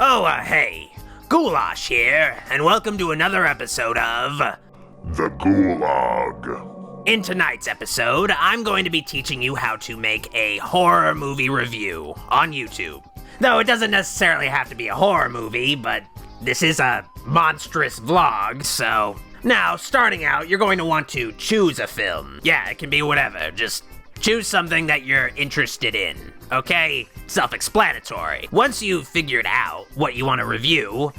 Hey, Ghoulash here, and welcome to another episode of The GHOULOG. In tonight's episode, I'm going to be teaching you how to make a horror movie review on YouTube. Though it doesn't necessarily have to be a horror movie, but this is a monstrous vlog, so... Now, starting out, you're going to want to choose a film. Yeah, it can be whatever, just choose something that you're interested in, okay? Self-explanatory. Once you've figured out what you want to review,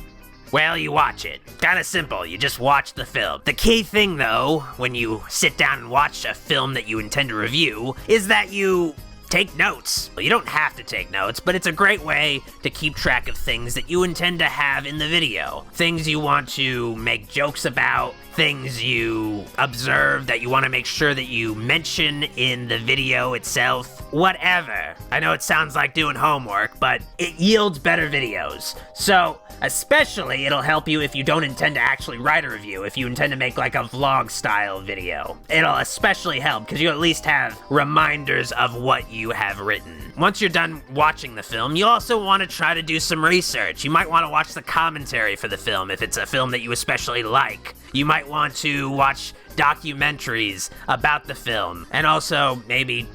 well, you watch it. Kinda simple, you just watch the film. The key thing, though, when you sit down and watch a film that you intend to review, is that you take notes. Well, you don't have to take notes, but it's a great way to keep track of things that you intend to have in the video. Things you want to make jokes about, things you observe that you want to make sure that you mention in the video itself, whatever. I know it sounds like doing homework, but it yields better videos. So, especially it'll help you if you don't intend to actually write a review, if you intend to make like a vlog style video. It'll especially help because you at least have reminders of what you have written. Once you're done watching the film, you also want to try to do some research. You might want to watch the commentary for the film if it's a film that you especially like. You might want to watch documentaries about the film, and also maybe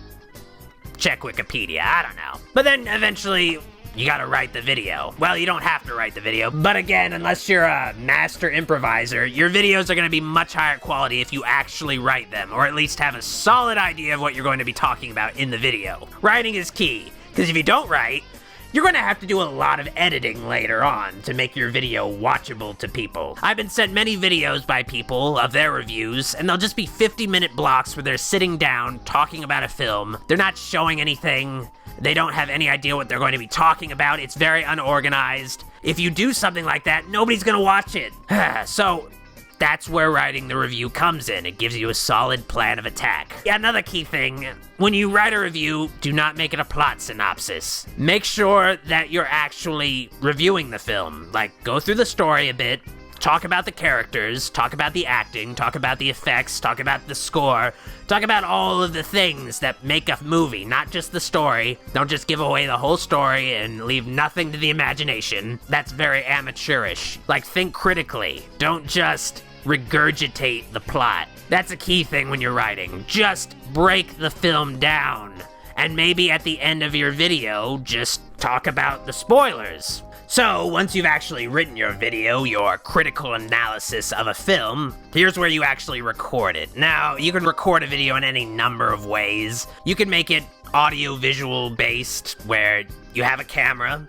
check Wikipedia, I don't know. But then eventually, you gotta write the video. Well, you don't have to write the video, but again, unless you're a master improviser, your videos are gonna be much higher quality if you actually write them, or at least have a solid idea of what you're going to be talking about in the video. Writing is key, because if you don't write, you're gonna have to do a lot of editing later on to make your video watchable to people. I've been sent many videos by people of their reviews, and they'll just be 50-minute blocks where they're sitting down, talking about a film. They're not showing anything. They don't have any idea what they're going to be talking about. It's very unorganized. If you do something like that, nobody's gonna watch it. So, that's where writing the review comes in. It gives you a solid plan of attack. Yeah, another key thing, when you write a review, do not make it a plot synopsis. Make sure that you're actually reviewing the film. Like, go through the story a bit, talk about the characters, talk about the acting, talk about the effects, talk about the score, talk about all of the things that make a movie, not just the story. Don't just give away the whole story and leave nothing to the imagination. That's very amateurish. Like, think critically. Don't just regurgitate the plot. That's a key thing when you're writing. Just break the film down. And maybe at the end of your video, just talk about the spoilers. So, once you've actually written your video, your critical analysis of a film, here's where you actually record it. Now, you can record a video in any number of ways. You can make it audio-visual based, where you have a camera,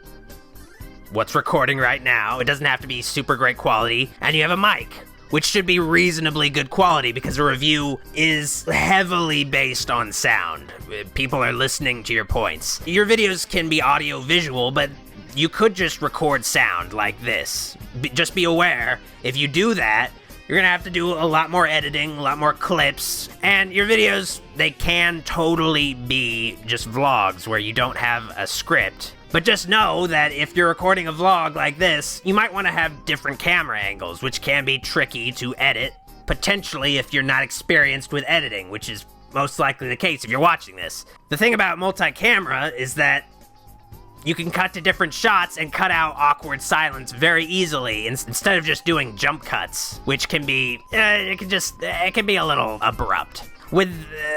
what's recording right now, it doesn't have to be super great quality, and you have a mic, which should be reasonably good quality because a review is heavily based on sound. People are listening to your points. Your videos can be audio-visual, but you could just record sound like this. Just be aware, if you do that, you're gonna have to do a lot more editing, a lot more clips, and your videos, they can totally be just vlogs where you don't have a script. But just know that if you're recording a vlog like this, you might want to have different camera angles, which can be tricky to edit, potentially if you're not experienced with editing, which is most likely the case if you're watching this. The thing about multi-camera is that you can cut to different shots and cut out awkward silence very easily instead of just doing jump cuts, which can be, it can be a little abrupt. With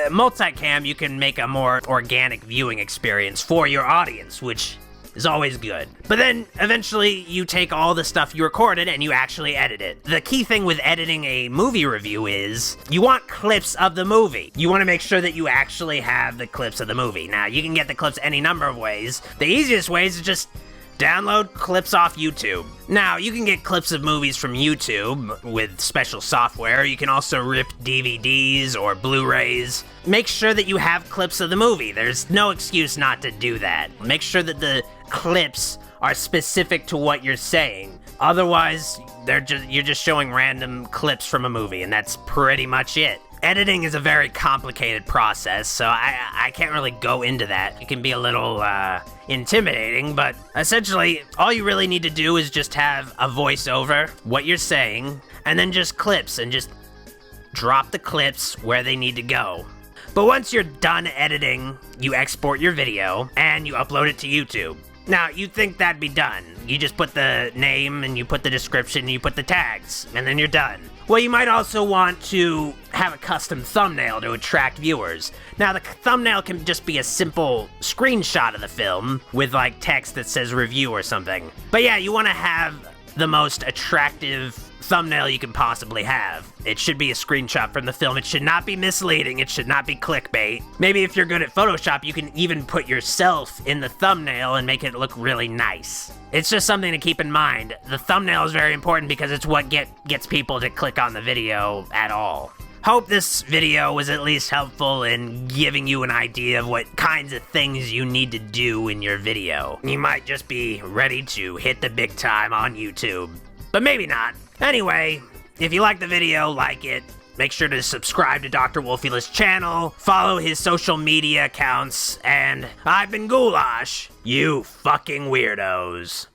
multicam, you can make a more organic viewing experience for your audience, which is always good. But then, eventually, you take all the stuff you recorded and you actually edit it. The key thing with editing a movie review is, you want clips of the movie. You want to make sure that you actually have the clips of the movie. Now, you can get the clips any number of ways. The easiest way is just download clips off YouTube. Now, you can get clips of movies from YouTube with special software. You can also rip DVDs or Blu-rays. Make sure that you have clips of the movie. There's no excuse not to do that. Make sure that the clips are specific to what you're saying. Otherwise, you're just showing random clips from a movie, and that's pretty much it. Editing is a very complicated process, so I can't really go into that. It can be a little intimidating, but essentially, all you really need to do is just have a voiceover, what you're saying, and then just clips, and just drop the clips where they need to go. But once you're done editing, you export your video, and you upload it to YouTube. Now, you'd think that'd be done. You just put the name, and you put the description, and you put the tags, and then you're done. Well, you might also want to have a custom thumbnail to attract viewers. Now, the thumbnail can just be a simple screenshot of the film with, like, text that says review or something. But yeah, you want to have the most attractive thumbnail you can possibly have. It should be a screenshot from the film. It should not be misleading. It should not be clickbait. Maybe if you're good at Photoshop, you can even put yourself in the thumbnail and make it look really nice. It's just something to keep in mind. The thumbnail is very important because it's what gets people to click on the video at all. Hope this video was at least helpful in giving you an idea of what kinds of things you need to do in your video. You might just be ready to hit the big time on YouTube, but maybe not. Anyway, if you like the video, like it. Make sure to subscribe to Dr. Wolfula's channel, follow his social media accounts, and I've been Ghoulash, you fucking weirdos.